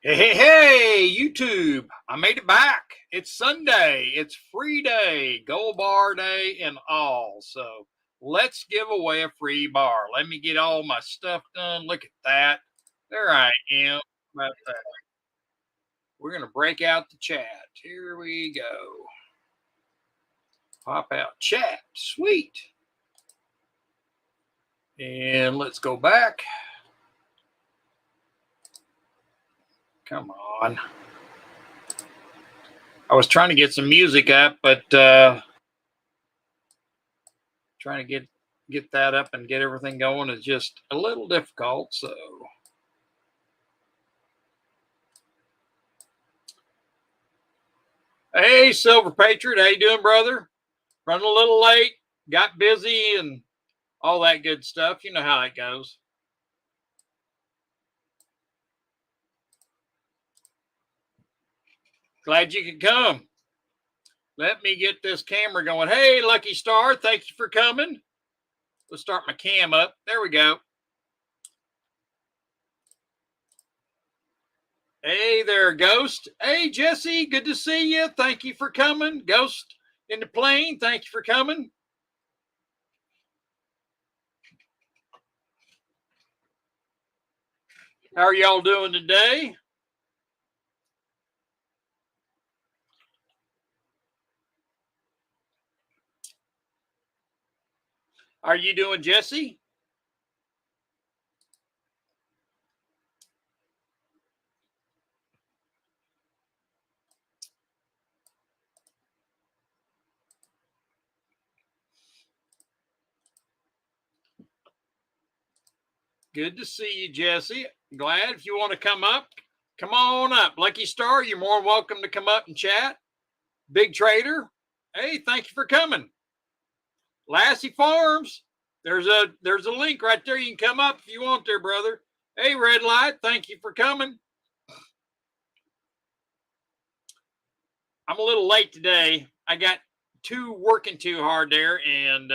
Hey, YouTube. I made it back. It's Sunday. It's free day, gold bar day, and all. So let's give away a free bar. Let me get all my stuff done. Look at that. There I am. About that. We're going to break out the chat. Here we go. Pop out chat. Sweet. And let's go back. Come on. I was trying to get some music up, but trying to get that up and get everything going is just a little difficult. So hey, Silver Patriot, how you doing, brother? Running a little late, got busy, and all that good stuff. You know how it goes. Glad you could come. Let me get this camera going. Hey, Lucky Star, thank you for coming. Let's start my cam up. There we go. Hey there, Ghost. Hey, Jesse, good to see you. Thank you for coming. Ghost in the plane, thank you for coming. How are y'all doing today? Are you doing, Jesse? Good to see you, Jesse. Glad if you want to come up, come on up. Lucky Star, you're more than welcome to come up and chat. Big Trader, hey, thank you for coming. Lassie Farms, there's a link right there. You can come up if you want there, brother. Hey, Red Light, thank you for coming. I'm a little late today. I got working too hard there, and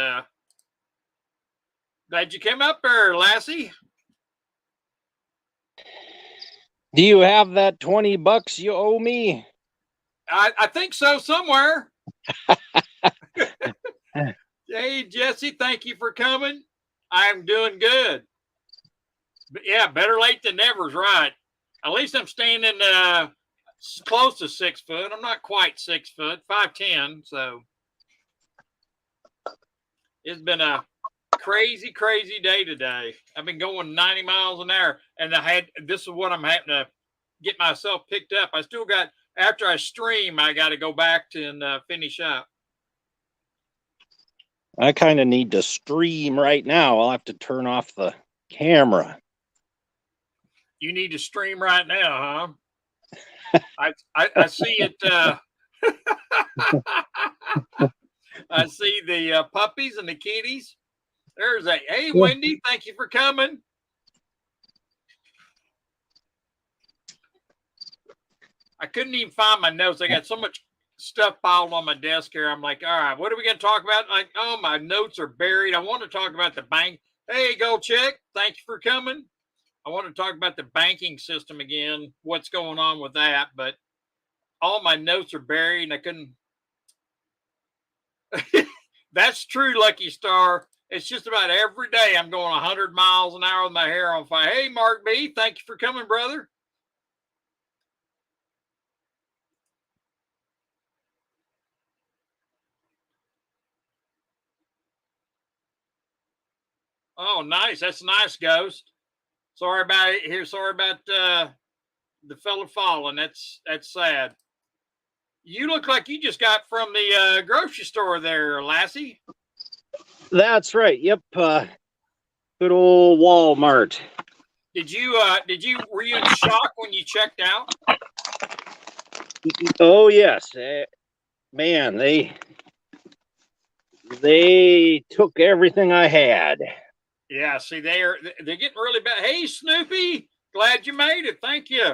glad you came up there, Lassie. Do you have that $20 you owe me? I think so, somewhere. Hey, Jesse, thank you for coming. I'm doing good. But yeah, better late than never's right. At least I'm standing close to 6 foot. I'm not quite 6 foot, 5'10". So it's been a crazy, crazy day today. I've been going 90 miles an hour, and this is what I'm having to get myself picked up. I still got, after I stream, I got to go back and finish up. I kind of need to stream right now. I'll have to turn off the camera. You need to stream right now, huh? I see it. I see the puppies and the kitties. There's hey, Wendy, thank you for coming. I couldn't even find my notes. I got so much stuff piled on my desk here. I'm like, all right, what are we going to talk about? Like, oh, my notes are buried. I want to talk about the bank. Hey, Gold Check, thank you for coming. I want to talk about the banking system again, what's going on with that, but all my notes are buried and I couldn't. That's true, Lucky Star. It's just about every day I'm going 100 miles an hour with my hair on fire. Hey, Mark B, thank you for coming, brother. Oh, nice. That's nice, Ghost. Sorry about it here. Sorry about the fella falling. That's sad. You look like you just got from the grocery store there, Lassie. That's right. Yep. Good old Walmart. Were you in shock when you checked out? Oh yes, man. They took everything I had. Yeah. See, they're getting really bad. Hey, Snoopy, glad you made it. Thank you.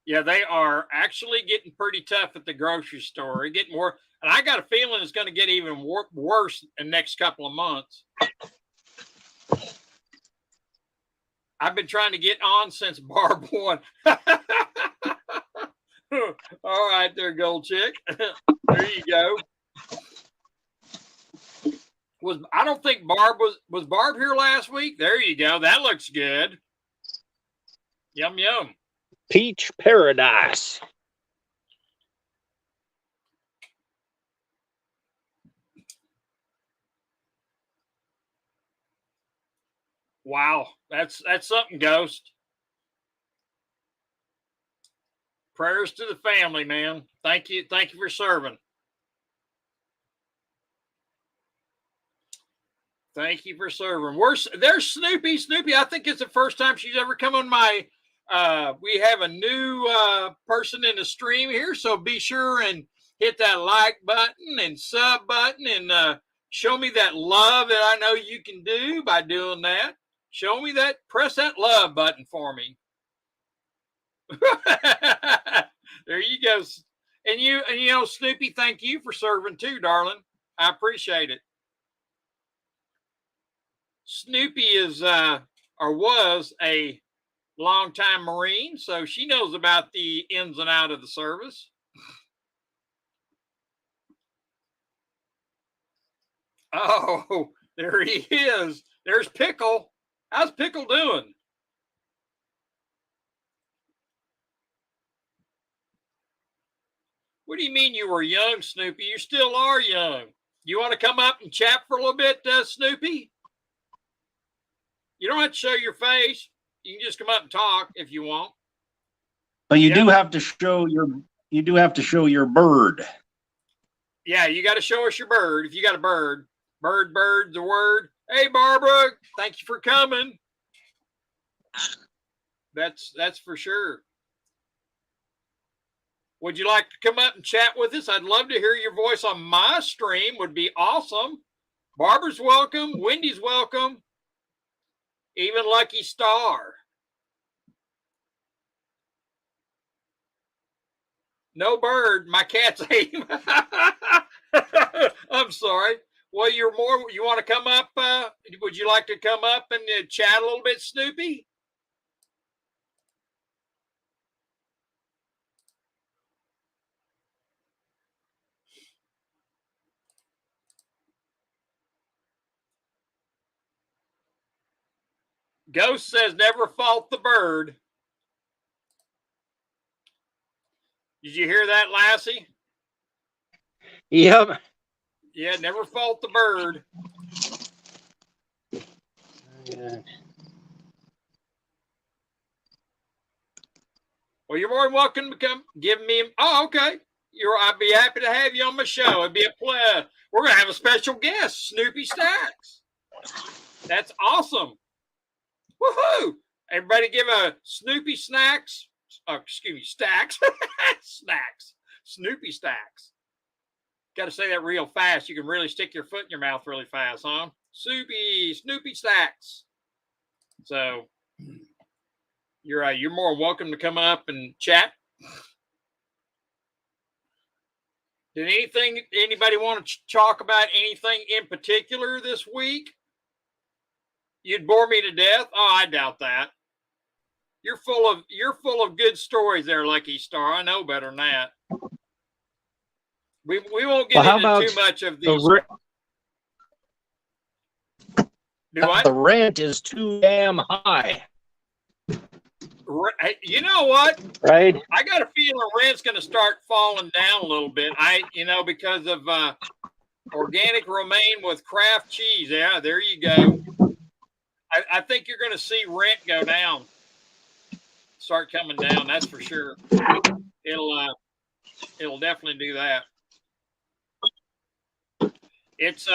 Yeah, they are actually getting pretty tough at the grocery store. They're getting more, and I got a feeling it's going to get even worse in the next couple of months. I've been trying to get on since Barb won. All right, there, Gold Chick. There you go. I don't think Barb was Barb here last week. There you go. That looks good. Yum yum. Peach Paradise. Wow, that's something, Ghost. Prayers to the family, man. Thank you for serving. Thank you for serving. There's Snoopy. Snoopy, I think it's the first time she's ever come on my. We have a new person in the stream here, so be sure and hit that like button and sub button and show me that love that I know you can do by doing that. Show me that. Press that love button for me. There you go. And you know, Snoopy, thank you for serving too, darling. I appreciate it. Snoopy is or was a longtime Marine, so she knows about the ins and out of the service. Oh, there he is. There's Pickle. How's Pickle doing? What do you mean you were young, Snoopy? You still are young. You want to come up and chat for a little bit, Snoopy? You don't have to show your face. You can just come up and talk if you want. But you do have to show your bird. Yeah, you got to show us your bird. If you got a bird. Bird's a word. Hey, Barbara, thank you for coming. That's for sure. Would you like to come up and chat with us? I'd love to hear your voice on my stream. Would be awesome. Barbara's welcome. Wendy's welcome. Even Lucky Star. No bird. My cat's ate him. I'm sorry. Well, you want to come up? Would you like to come up and chat a little bit, Snoopy? Ghost says never fault the bird. Did you hear that, Lassie? Yep. Yeah, never fault the bird. Well, you're more than welcome to come give me. Oh, okay. I'd be happy to have you on my show. It'd be a pleasure. We're gonna have a special guest, Snoopy Stacks. That's awesome. Woohoo! Everybody give a Snoopy Snacks. Excuse me, Stacks. Snacks. Snoopy Stacks. Got to say that real fast. You can really stick your foot in your mouth really fast, huh? Snoopy Stacks. So you're more welcome to come up and chat. Did anybody want to talk about anything in particular this week? You'd bore me to death? Oh, I doubt that. You're full of good stories there, Lucky Star. I know better than that. We won't get into too much of these. The rent is too damn high. You know what? Right. I got a feeling rent's going to start falling down a little bit. Because of organic romaine with Kraft cheese. Yeah, there you go. I think you're going to see rent go down. Start coming down. That's for sure. It'll definitely do that. It's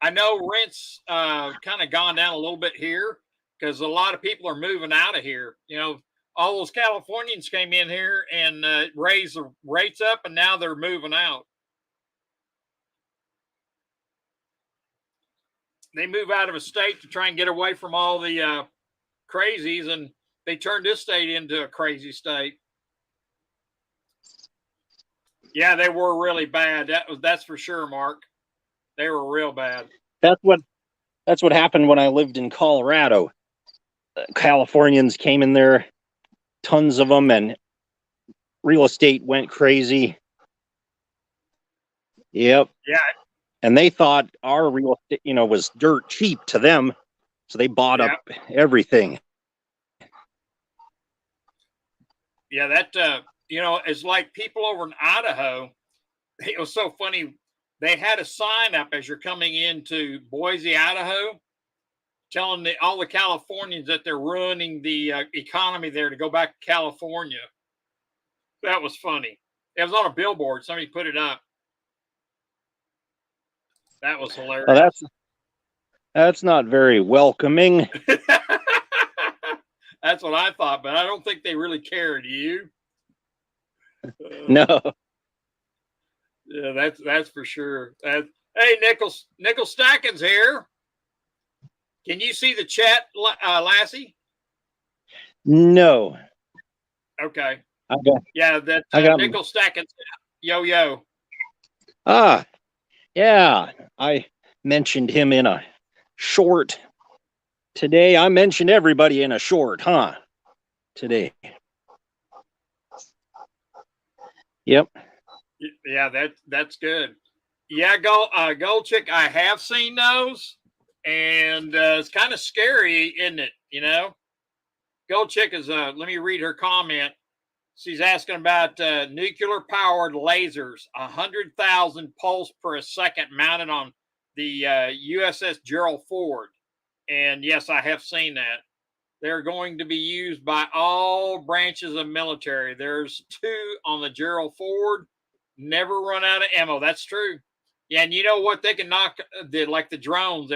I know rent's kind of gone down a little bit here because a lot of people are moving out of here. You know, all those Californians came in here and raised the rates up, and now they're moving out. They move out of a state to try and get away from all the crazies, and they turned this state into a crazy state. Yeah, they were really bad. That's for sure, Mark. They were real bad. That's what happened when I lived in Colorado. Californians came in there, tons of them, and real estate went crazy. Yep. Yeah. And they thought our real estate, was dirt cheap to them. So they bought Yeah. up everything. Yeah. That, it's like people over in Idaho. It was so funny. They had a sign up as you're coming into Boise, Idaho, telling all the Californians that they're ruining the economy there to go back to California. That was funny. It was on a billboard. Somebody put it up. That was hilarious. Well, that's not very welcoming. That's what I thought, but I don't think they really care. Do you? No. Yeah, that's for sure. Hey, Nickel Stackins here. Can you see the chat, Lassie? No. Okay. Yeah, that's Nickel Stackins. Yo. Yeah. I mentioned him in a short today. I mentioned everybody in a short, huh? Today. Yep. Yeah, that's good. Yeah, Gold Chick, I have seen those, and it's kind of scary, isn't it? Gold Chick is let me read her comment. She's asking about nuclear powered lasers, 100,000 pulse per second, mounted on the USS Gerald Ford. And yes, I have seen that. They're going to be used by all branches of military. There's 2 on the Gerald Ford. Never run out of ammo. That's true. Yeah, and you know what? They can knock like the drones.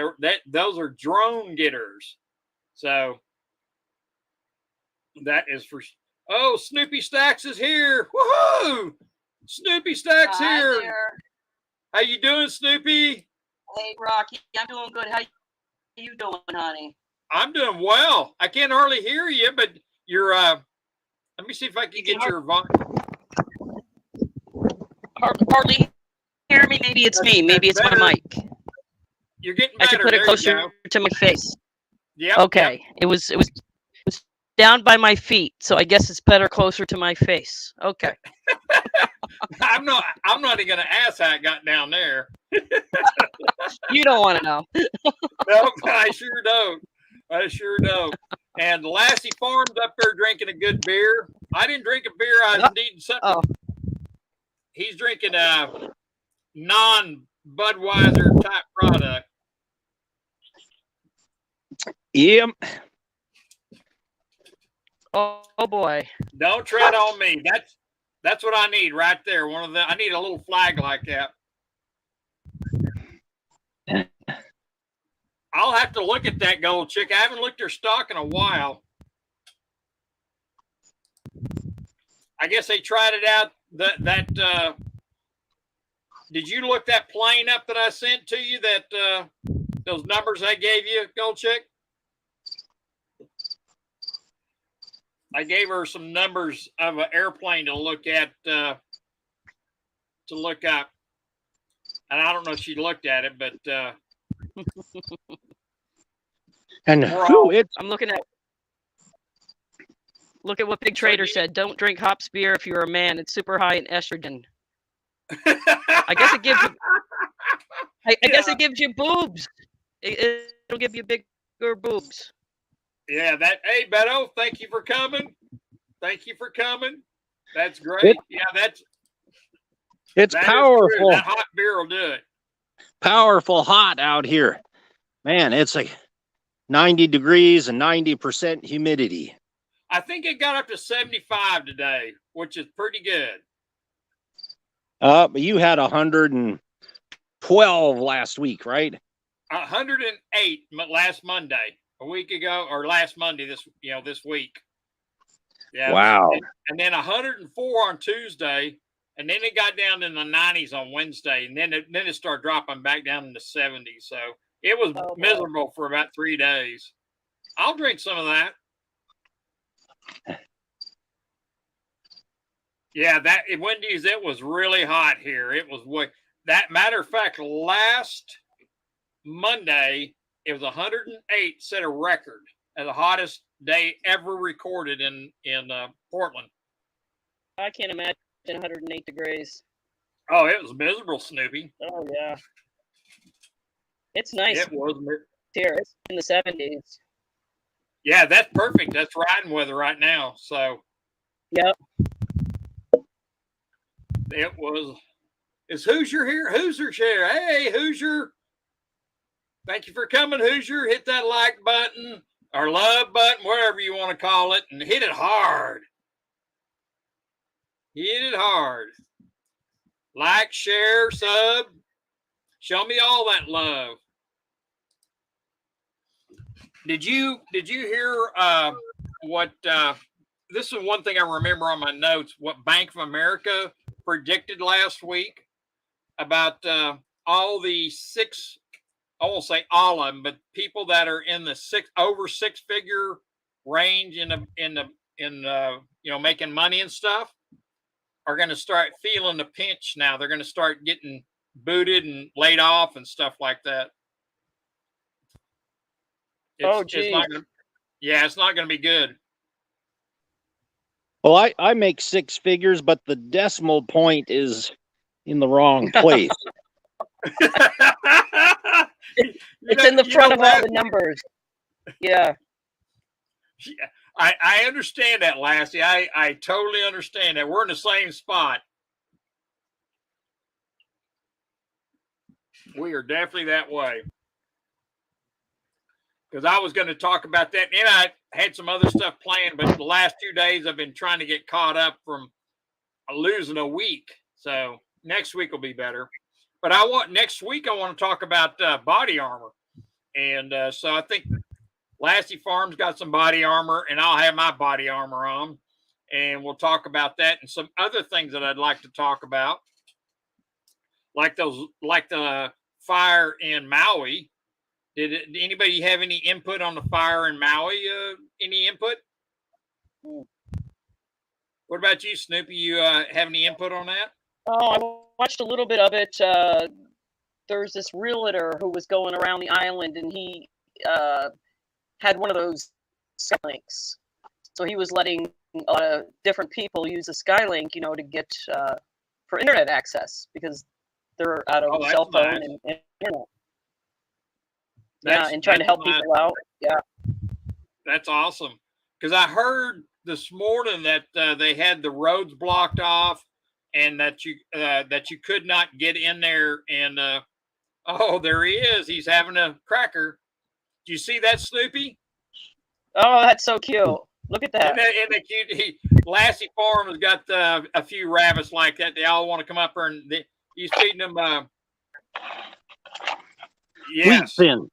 Those are drone getters. So that is for. Oh, Snoopy Stacks is here. Woohoo! Snoopy Stacks here. There. How you doing, Snoopy? Hey, Rocky. I'm doing good. How you doing, honey? I'm doing well. I can't hardly hear you, but you're. Let me see if I can get your volume. Hardly hear me. Maybe it's me. Maybe it's my mic. You're getting better. I should put it closer to my face. Yeah. Okay. Yep. It was down by my feet, so I guess it's better closer to my face. Okay. I'm not even gonna ask how it got down there. You don't want to know. No, I sure don't. And Lassie Farms up there drinking a good beer. I didn't drink a beer. I was needing something. Oh. He's drinking a non-Budweiser type product. Yep. Oh boy. Don't tread on me. That's what I need right there. I need a little flag like that. I'll have to look at that Gold Chick. I haven't looked at her stock in a while. I guess they tried it out. Did you look that plane up that I sent to you? That those numbers I gave you, Gold Chick? I gave her some numbers of an airplane to look at, to look up. And I don't know if she looked at it, but and I'm looking at. Look at what Big Trader said. Don't drink hops beer if you're a man. It's super high in estrogen. I guess it gives you. I guess it gives you boobs. It'll give you bigger boobs. Yeah. Hey, Beto, thank you for coming. That's great. It's powerful. That hot beer will do it. Powerful hot out here. Man, it's like 90 degrees and 90% humidity. I think it got up to 75 today, which is pretty good. But you had 112 last week, right? 108 last Monday, a week ago, or last Monday this week. Yeah. Wow. And then 104 on Tuesday, and then it got down in the 90s on Wednesday, and then it started dropping back down in the 70s. So it was miserable for about 3 days. I'll drink some of that. Yeah, Wendy's, it was really hot here. It was that matter of fact, last Monday, it was 108, set a record as the hottest day ever recorded in Portland. I can't imagine 108 degrees. Oh, it was miserable, Snoopy. Oh yeah, it's nice It was. here. It's in the 70s. Yeah, that's perfect. That's riding weather right now. So Yep. it was. Is Hoosier here? Hoosier's here. Hey, Hoosier. Thank you for coming, Hoosier. Hit that like button or love button, whatever you want to call it, and hit it hard. Hit it hard. Like, share, sub. Show me all that love. Did you hear what this is one thing I remember on my notes, what Bank of America predicted last week about all the six, I won't say all of them, but people that are in the over six figure range in making money and stuff are going to start feeling the pinch now. They're going to start getting booted and laid off and stuff like that. It's not gonna, it's not going to be good. Well, I make six figures, but the decimal point is in the wrong place. It's in the front of all the numbers. Yeah. I understand that, Lassie. I totally understand that. We're in the same spot. We are definitely that way. Because I was going to talk about that, and I had some other stuff planned, but the last 2 days I've been trying to get caught up from losing a week. So next week will be better. But next week I want to talk about body armor. And so I think Lassie Farms got some body armor, and I'll have my body armor on. And we'll talk about that and some other things that I'd like to talk about. Like the fire in Maui. Did anybody have any input on the fire in Maui? Any input? What about you, Snoopy? You have any input on that? Oh, I watched a little bit of it. There's this realtor who was going around the island, and he had one of those Skylinks. So he was letting a lot of different people use the Skylink, to get for internet access because they're out of cell phone and internet. And trying to help people out. Yeah. That's awesome. Because I heard this morning that they had the roads blocked off and that you could not get in there. And there he is. He's having a cracker. Do you see that, Snoopy? Oh, that's so cute. Look at that. And the cute, Lassie Farm has got a few rabbits like that. They all want to come up there, and he's feeding them. Yes. Wheat thin.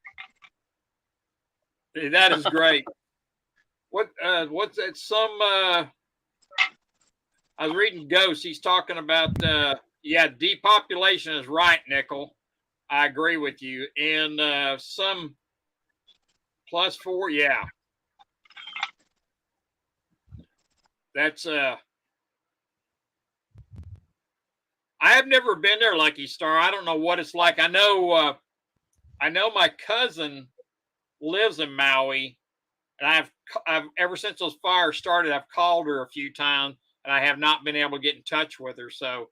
That is great. What's that? I was reading Ghost. He's talking about depopulation is right, Nickel. I agree with you. And some +4, yeah. That's I have never been there, Lucky Star. I don't know what it's like. I know my cousin lives in Maui, and I've ever since those fires started, I've called her a few times, and I have not been able to get in touch with her. So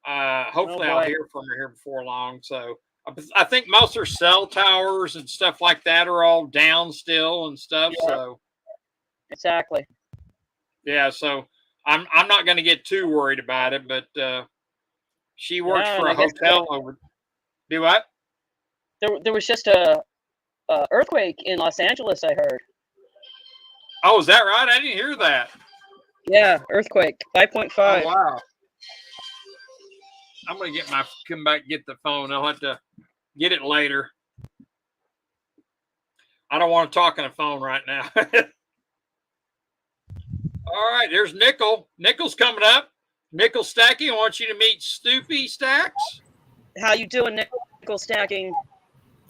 hopefully I'll hear from her here before long. So I think most of her cell towers and stuff like that are all down still and stuff. Yeah. So exactly. Yeah, so I'm not going to get too worried about it, but she works for a hotel over. Do what? There was just a earthquake in Los Angeles, I heard. Oh, is that right? I didn't hear that. Yeah, earthquake, 5.5. Oh, wow. I'm going to come back and get the phone. I'll have to get it later. I don't want to talk on the phone right now. All right, there's Nickel. Nickel's coming up. Nickel Stacking, I want you to meet Stoopy Stacks. How you doing, Nickel Stacking?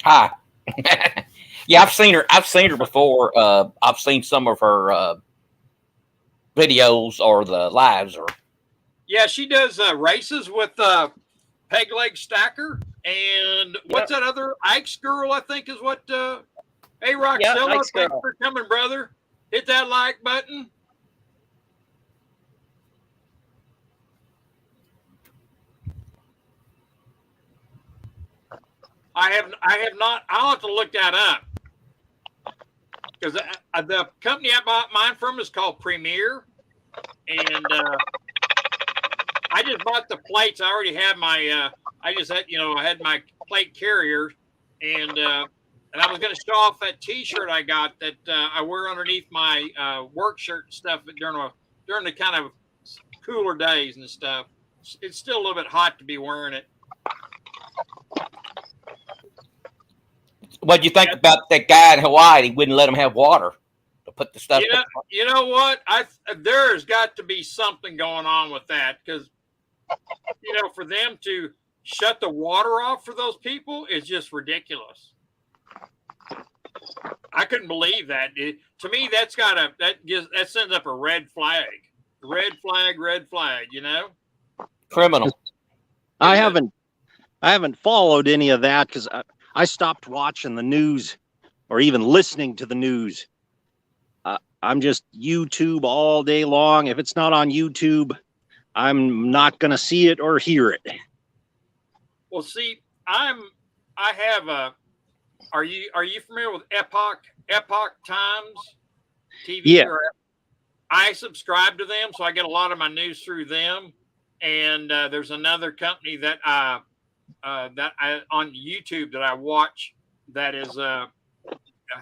Hi. Yeah, I've seen her before. I've seen some of her videos or the lives. Yeah, she does races with Peg Leg Stacker. And what's that other? Ike's Girl, I think is what. Hey, Roxella, thanks for coming, brother. Hit that like button. I have not. I'll have to look that up because the company I bought mine from is called Premier, and I just bought the plates. I already had my. I just had I had my plate carrier, and I was going to show off that T-shirt I got that I wear underneath my work shirt and stuff during the kind of cooler days and stuff. It's still a little bit hot to be wearing it. What'd you think about that guy in Hawaii? He wouldn't let him have water to put the stuff. You know what? There's got to be something going on with that because for them to shut the water off for those people is just ridiculous. I couldn't believe that. To me, that sends up a red flag. Red flag. Criminal. I haven't followed any of that because I stopped watching the news or even listening to the news. I'm just YouTube all day long. If it's not on YouTube, I'm not going to see it or hear it. Well, see, are you familiar with Epoch Times TV? Yeah. I subscribe to them, so I get a lot of my news through them. And there's another company that I on YouTube that I watch that is I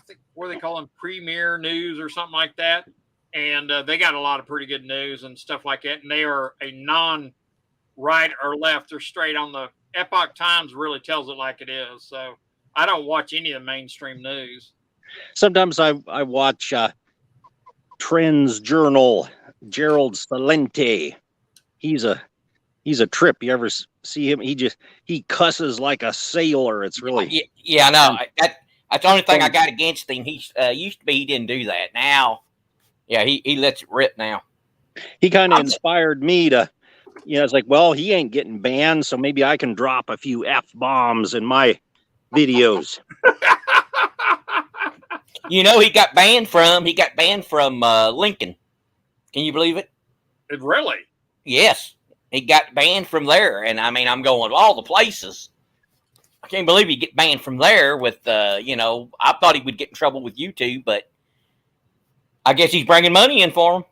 think what do they call them, Premier News or something like that. And they got a lot of pretty good news and stuff like that. And they are a non-right or left. They're straight on the Epoch Times really tells it like it is. So I don't watch any of the mainstream news. Sometimes I watch Trends Journal, Gerald Salente. He's a trip. You ever see him? He cusses like a sailor. It's really yeah. I know. That's the only thing I got against him. He used to be he didn't do that. Now, yeah, he lets it rip now. He kind of inspired me to, it's like, well, he ain't getting banned, so maybe I can drop a few F-bombs in my videos. He got banned from Lincoln. Can you believe it? Really? Yes. He got banned from there. And I mean, I'm going to all the places. I can't believe he get banned from there with, I thought he would get in trouble with YouTube, but I guess he's bringing money in for him.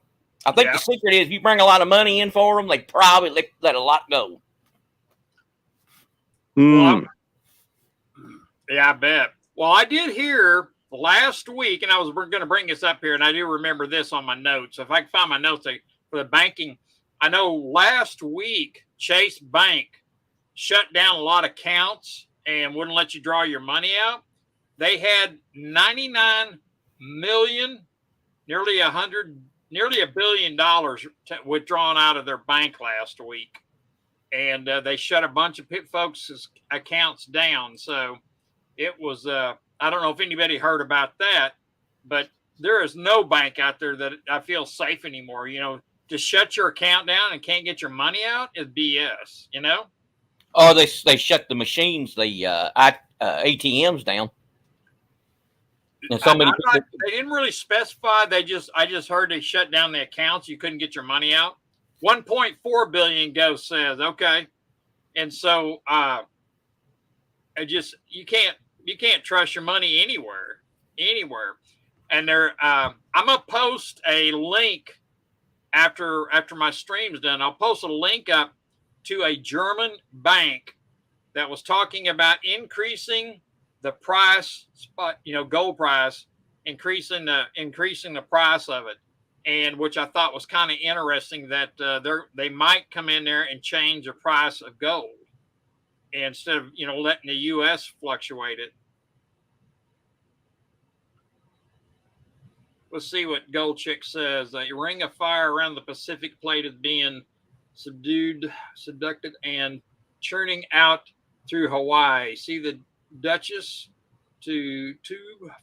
I think the secret is if you bring a lot of money in for them, they probably let a lot go. Well, yeah, I bet. Well, I did hear last week, and I was going to bring this up here, and I do remember this on my notes. If I can find my notes for the banking, I know last week Chase Bank shut down a lot of accounts and wouldn't let you draw your money out. They had 99 million, nearly $1 billion withdrawn out of their bank last week. And they shut a bunch of folks' accounts down. So it was, I don't know if anybody heard about that, but there is no bank out there that I feel safe anymore. To shut your account down and can't get your money out is BS, Oh, they shut the machines, the ATMs down. And so many people, they didn't really specify. I just heard they shut down the accounts. You couldn't get your money out. 1.4 billion Go says, okay. And so you can't trust your money anywhere. And I'm gonna post a link after my stream's done. I'll post a link up to a German bank that was talking about increasing the price, gold price, increasing the price of it, and which I thought was kind of interesting that they might come in there and change the price of gold instead of letting the U.S. fluctuate it. Let's see what Gold Chick says. A ring of fire around the Pacific plate is being subducted and churning out through Hawaii. See the Duchess to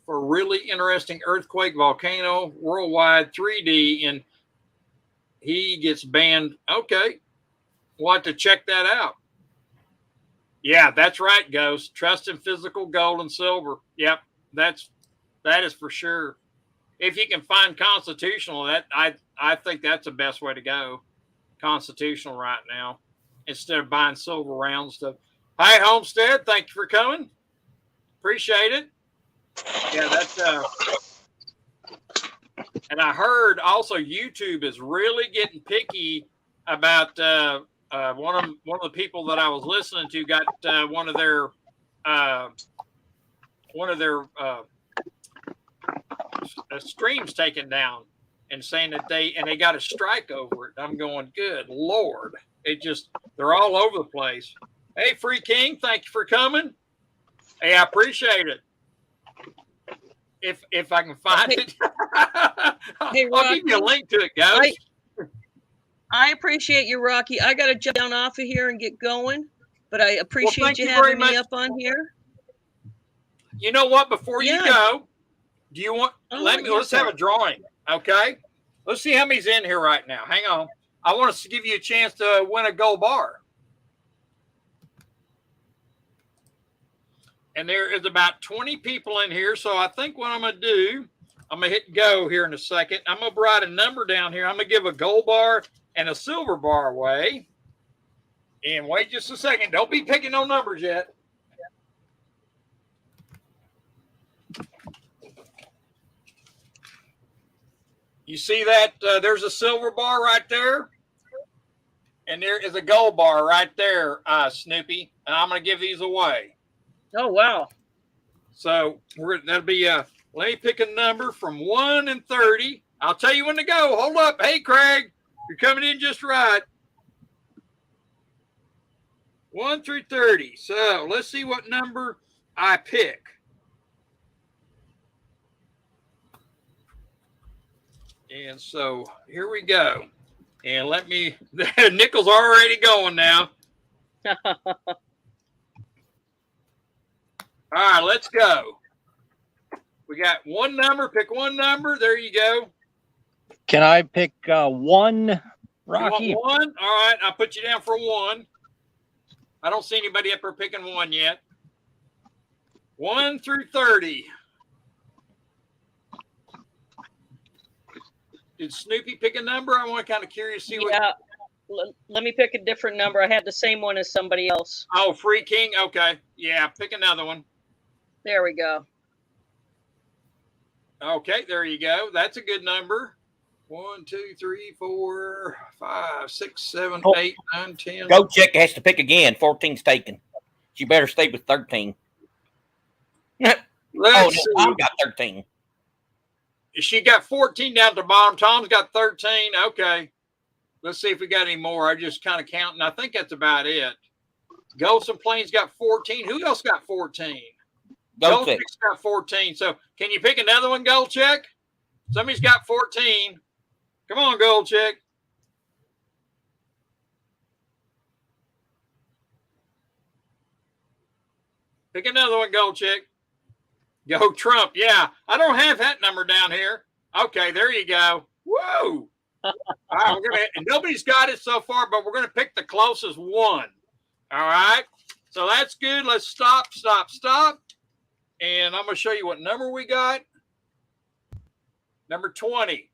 for really interesting earthquake, volcano, worldwide 3D, and he gets banned. Okay, we'll have to check that out. Yeah, that's right, Ghost. Trust in physical gold and silver. Yep, that is for sure. if you can find constitutional, that I think that's the best way to go. Constitutional right now, instead of buying silver round stuff. Hi, Homestead. Thank you for coming. Appreciate it. Yeah, that's and I heard also YouTube is really getting picky about one of the people that I was listening to got one of their streams taken down and saying that they got a strike over it. I'm going, good Lord. They're all over the place. Hey, Free King, thank you for coming. Hey, I appreciate it. If I can find it, Hey, I'll give you a link to it, guys. I appreciate you, Rocky. I got to jump down off of here and get going, but I appreciate thank you you very having me much. up on here. You know what? Before you go, do you want? Let's have a drawing, okay? Let's see how many's in here right now. Hang on. I want to give you a chance to win a gold bar. And there is about 20 people in here. So I think what I'm going to do, I'm going to hit go here in a second. I'm going to write a number down here. I'm going to give a gold bar and a silver bar away. And wait just a second. Don't be picking no numbers yet. You see that? There's a silver bar right there. And there is a gold bar right there, Snoopy. And I'm going to give these away. Oh, wow. So that'll be, let me pick a number from 1 and 30. I'll tell you when to go. Hold up. Hey, Craig, you're coming in just right. 1 through 30. So let's see what number I pick. And so here we go. And let me, Nickel's already going now. All right, let's go. We got one number. Pick one number. There you go. Can I pick one, Rocky? You want one? All right, I'll put you down for one. I don't see anybody up there picking one yet. 1 through 30. Did Snoopy pick a number? I'm kind of curious to see what. Let me pick a different number. I had the same one as somebody else. Oh, Free King. Okay. Yeah, pick another one. There we go. Okay, there you go. That's a good number. 1, 2, 3, 4, 5, 6, 7, 8, 9, 10. Go Chick has to pick again. 14's taken. She better stay with 13. Let's see. I've got 13. She got 14 down at the bottom. Tom's got 13. Okay. Let's see if we got any more. I just kind of counting. I think that's about it. Ghosts and Plains got 14. Who else got 14? Gold Chick's got 14. So can you pick another one, Gold Chick? Somebody's got 14. Come on, Gold Chick. Pick another one, Gold Chick. Go Trump. Yeah, I don't have that number down here. Okay, there you go. Whoa. All right, and nobody's got it so far, but we're gonna pick the closest one. All right. So that's good. Let's stop. And I'm gonna show you what number we got. Number 20.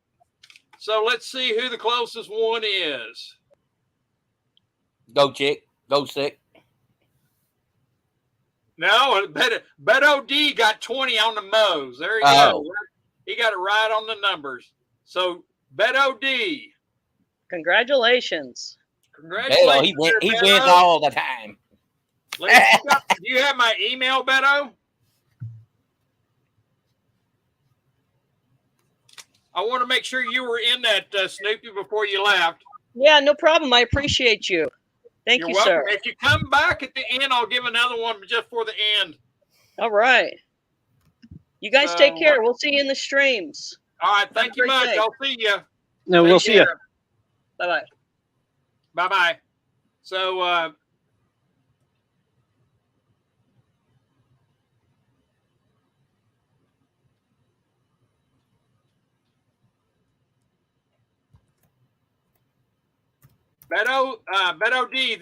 So let's see who the closest one is. Go Chick. Go Sick. No, Beto D got 20 on the Mo's. There you go. He got it right on the numbers. So Beto D. Congratulations. Congratulations. He wins all the time. Do you have my email, Beto? I want to make sure you were in that, Snoopy, before you left. Yeah, no problem. I appreciate you. Thank you, welcome. sir. If you come back at the end, I'll give another one just for the end. All right. You guys take care. We'll see you in the streams. All right. Thank you much. I'll see you. No, we'll see you. Bye-bye. Bye-bye. So, Beto D,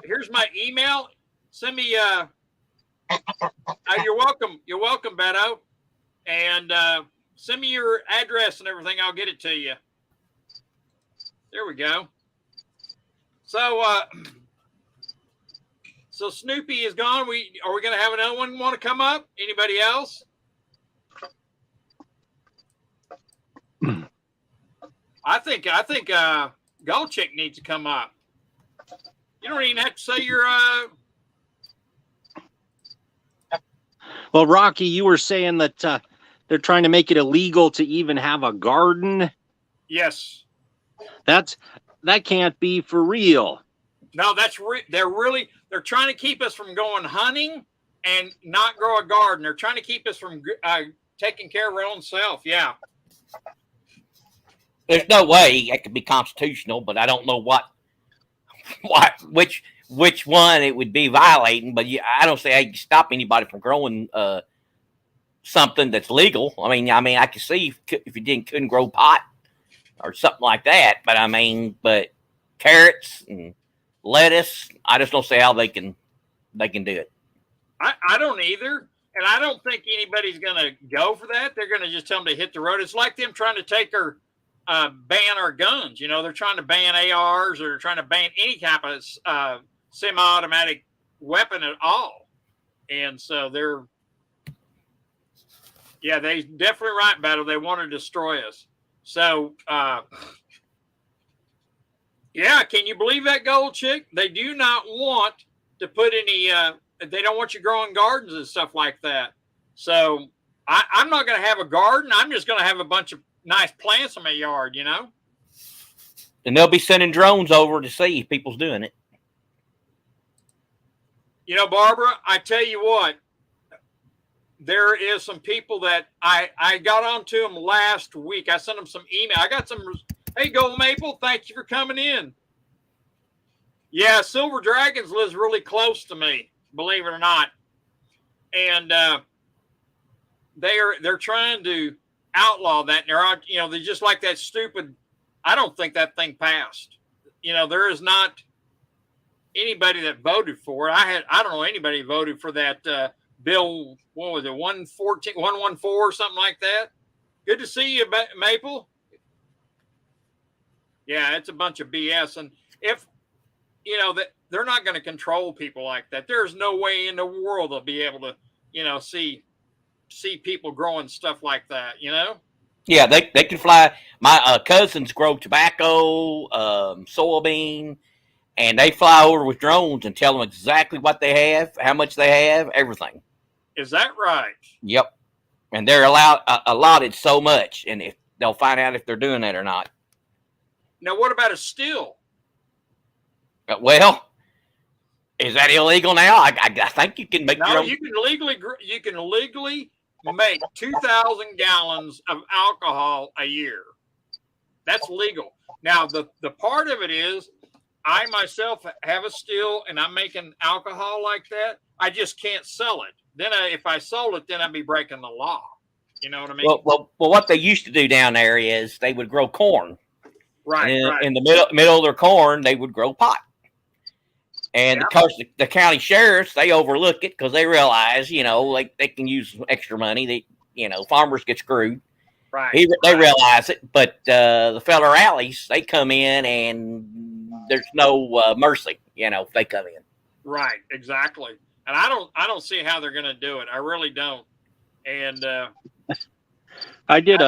here's my email. Send me, you're welcome. You're welcome, Beto. And Send me your address and everything. I'll get it to you. There we go. So, so Snoopy is gone. Are we going to have another one want to come up? Anybody else? I think Gold Chick needs to come up. You don't even have to say your. Well, Rocky, you were saying that they're trying to make it illegal to even have a garden. Yes. That can't be for real. No, they're trying to keep us from going hunting and not grow a garden. They're trying to keep us from taking care of our own self. Yeah. There's no way it could be constitutional, but I don't know which one it would be violating. But I don't say I can stop anybody from growing something that's legal. I mean, I can see if you couldn't grow pot or something like that. But carrots and lettuce, I just don't see how they can do it. I don't either. And I don't think anybody's going to go for that. They're going to just tell them to hit the road. It's like them trying to take our ban our guns. You know, they're trying to ban ARs or trying to ban any type of semi-automatic weapon at all. And so they definitely right about it. They want to destroy us. So, can you believe that, Gold Chick? They do not want to put any, they don't want you growing gardens and stuff like that. So I'm not going to have a garden. I'm just going to have a bunch of nice plants in my yard, you know? And they'll be sending drones over to see if people's doing it. You know, Barbara, I tell you what, there is some people that I got onto them last week. I sent them some email. I got some, hey, Gold Maple, thank you for coming in. Yeah, Silver Dragons lives really close to me, believe it or not. And they're trying to outlaw that. And they're just like that stupid, I don't think that thing passed. You know, there is not anybody that voted for it. I don't know anybody who voted for that bill. What was it? 114 or something like that. Good to see you, Maple. Yeah, it's a bunch of BS. And if, that they're not going to control people like that. There's no way in the world they'll be able to, see people growing stuff like that, Yeah, they can fly. My cousins grow tobacco, soybean, and they fly over with drones and tell them exactly what they have, how much they have, everything. Is that right? Yep. And they're allotted so much, and if they'll find out if they're doing that or not. Now, what about a still? Well, is that illegal now? I think you can make your own. You can legally make 2,000 gallons of alcohol a year. That's legal. Now, the part of it is, I myself have a still, and I'm making alcohol like that. I just can't sell it. Then if I sold it, then I'd be breaking the law. You know what I mean? Well, what they used to do down there is they would grow corn. Right. In the middle of their corn, they would grow pot. And of course, the county sheriffs, they overlook it because they realize, they can use some extra money. Farmers get screwed. Right. They realize it, but the federal rallies, they come in and there's no mercy, if they come in. Right, exactly. And I don't see how they're going to do it. I really don't. And I did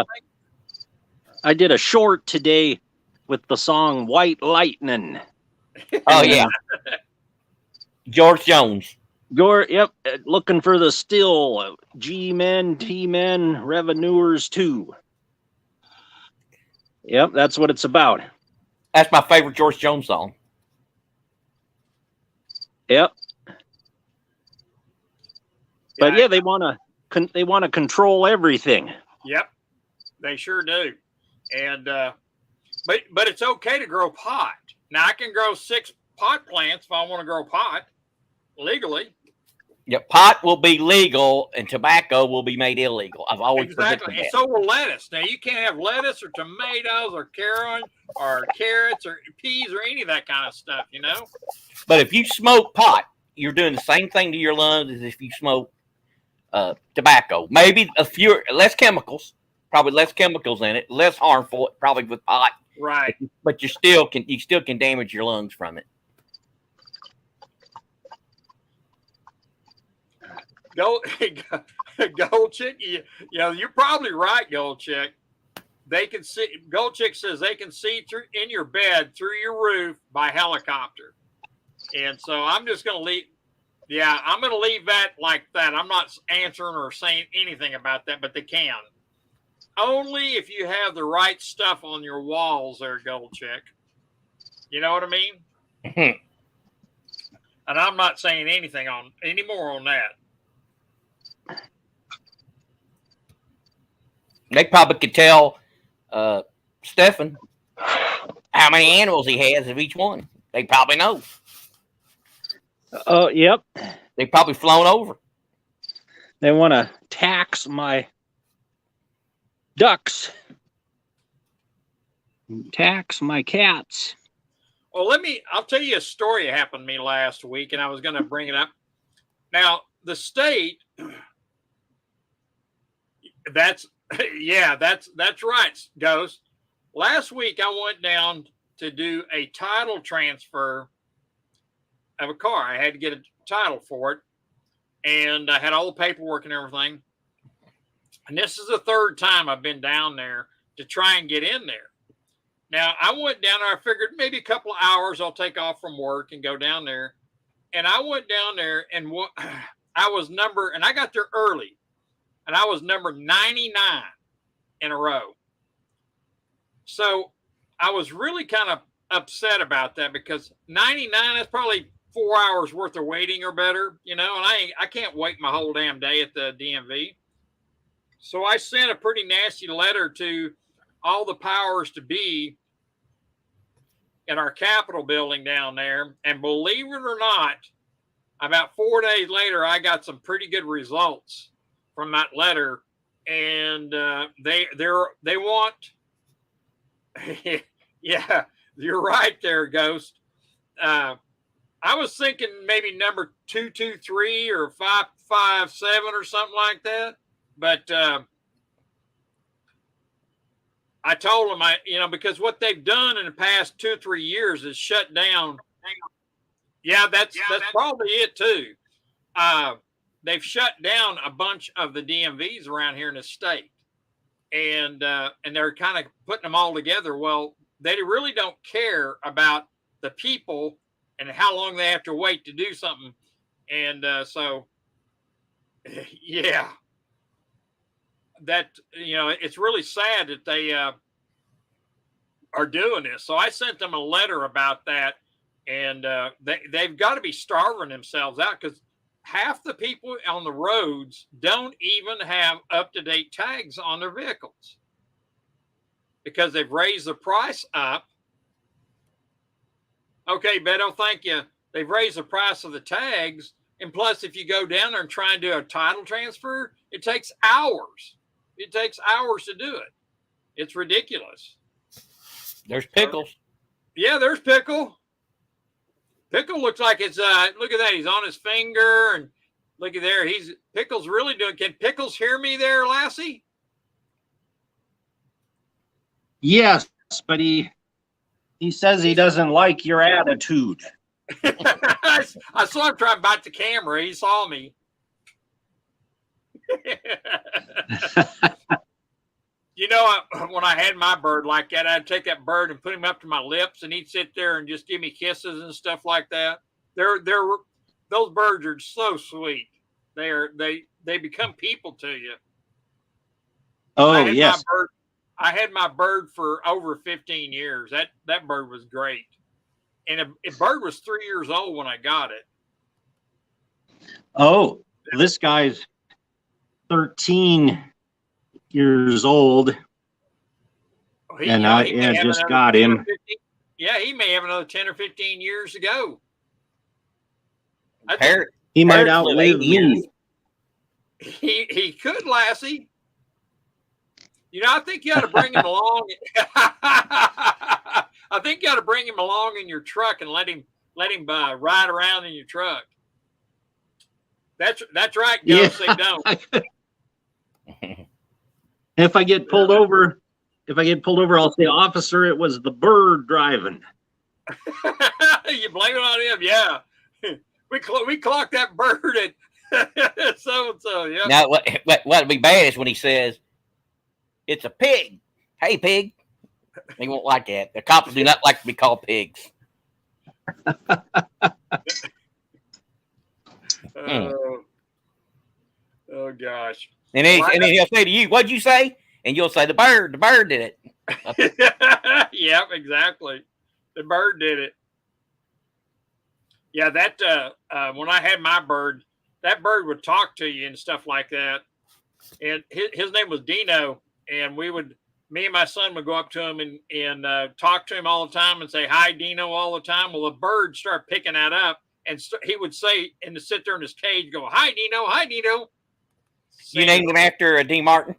a short today with the song White Lightning. Oh, yeah. George Jones. Yep. Looking for the still G-men, T-men, revenuers too. Yep. That's what it's about. That's my favorite George Jones song. Yep. But yeah, they want to control everything. Yep. They sure do. And but it's okay to grow pot. Now I can grow 6 pot plants if I want to grow pot legally. Yeah, pot will be legal and tobacco will be made illegal. I've always exactly, and so will lettuce. Now you can't have lettuce or tomatoes or carrots or peas or any of that kind of stuff, But if you smoke pot, you're doing the same thing to your lungs as if you smoke tobacco. Maybe less chemicals, probably less chemicals in it, less harmful, probably with pot. Right. But you still can damage your lungs from it. Gold Chick, you know, you're probably right, Gold Chick. They can see. Gold Chick says they can see through in your bed through your roof by helicopter, and so I'm just going to leave. Yeah, I'm going to leave that like that. I'm not answering or saying anything about that, but they can. Only if you have the right stuff on your walls there, Gold Chick. You know what I mean? And I'm not saying anything on anymore on that. They probably could tell Stefan how many animals he has of each one. They probably know. Oh, yep. They've probably flown over. They want to tax my ducks. Tax my cats. Well, I'll tell you a story that happened to me last week, and I was going to bring it up. Now, the state, that's right, Ghost. Last week, I went down to do a title transfer of a car. I had to get a title for it, and I had all the paperwork and everything. And this is the third time I've been down there to try and get in there. Now, I went down there. I figured maybe a couple of hours I'll take off from work and go down there. And I went down there, and I got there early, and I was number 99 in a row. So I was really kind of upset about that because 99 is probably 4 hours worth of waiting or better, you know, and I can't wait my whole damn day at the DMV. So I sent a pretty nasty letter to all the powers to be in our Capitol building down there. And believe it or not, about 4 days later, I got some pretty good results from that letter. And they want, yeah, you're right there, Ghost. I was thinking maybe number 223 or 557 or something like that. But I told them, because what they've done in the past 2 or 3 years is shut down. Yeah, that's probably it too. They've shut down a bunch of the DMVs around here in the state, and they're kind of putting them all together. Well, they really don't care about the people and how long they have to wait to do something, and so yeah. That, it's really sad that they are doing this. So I sent them a letter about that, and they've got to be starving themselves out because half the people on the roads don't even have up-to-date tags on their vehicles because they've raised the price up. Okay, Beto, thank you. They've raised the price of the tags, and plus, if you go down there and try and do a title transfer, it takes hours. It takes hours to do it. It's ridiculous. There's Pickles. Yeah, there's Pickle. Pickle looks like it's look at that. He's on his finger, and look at there. Pickle's really doing. Can Pickles hear me there, Lassie? Yes, but he says he doesn't like your attitude. I saw him try to bite the camera. He saw me. When I had my bird like that, I'd take that bird and put him up to my lips, and he'd sit there and just give me kisses and stuff like that. Those birds are so sweet. They become people to you. Oh, yes. I had my bird for over 15 years. That bird was great, and a bird was 3 years old when I got it. Oh, this guy's 13 years old, and I just got him. Yeah, he may have another 10 or 15 years to go. He might outlive me. He could, Lassie. I think you ought to bring him along. I think you ought to bring him along in your truck and let him ride around in your truck. That's right, Ghost. Yeah. They don't. If I get pulled over, I'll say, officer, it was the bird driving. You blame it on him, yeah. We clocked that bird at so and so. Yeah. Now, what'd be bad is when he says, "It's a pig." Hey, pig. He won't like that. The cops do not like to be called pigs. Oh gosh. And then he'll say to you, "What'd you say?" And you'll say, "The bird. The bird did it." Yep, exactly. The bird did it. Yeah, that when I had my bird, that bird would talk to you and stuff like that. And his name was Dino, and me and my son would go up to him and talk to him all the time and say hi, Dino, all the time. Well, the bird started picking that up, and he would say and to sit there in his cage, go, "Hi, Dino, hi, Dino." You named him after D. Martin?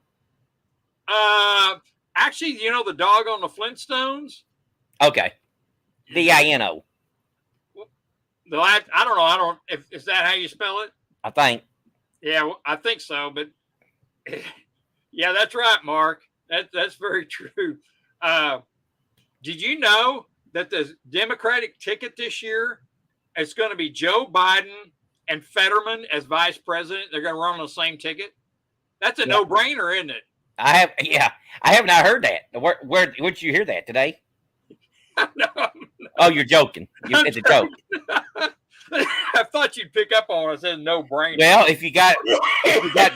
Actually, the dog on the Flintstones. Okay, Dino. I don't know. Is that how you spell it? I think. Yeah, I think so. But yeah, that's right, Mark. That's very true. Did you know that the Democratic ticket this year is going to be Joe Biden and Fetterman as vice president? They're going to run on the same ticket. That's a no-brainer, isn't it? I have not heard that. Where did you hear that today? No, Oh, you're joking. It's a joke. I thought you'd pick up on it. It says no-brainer. Well, if you got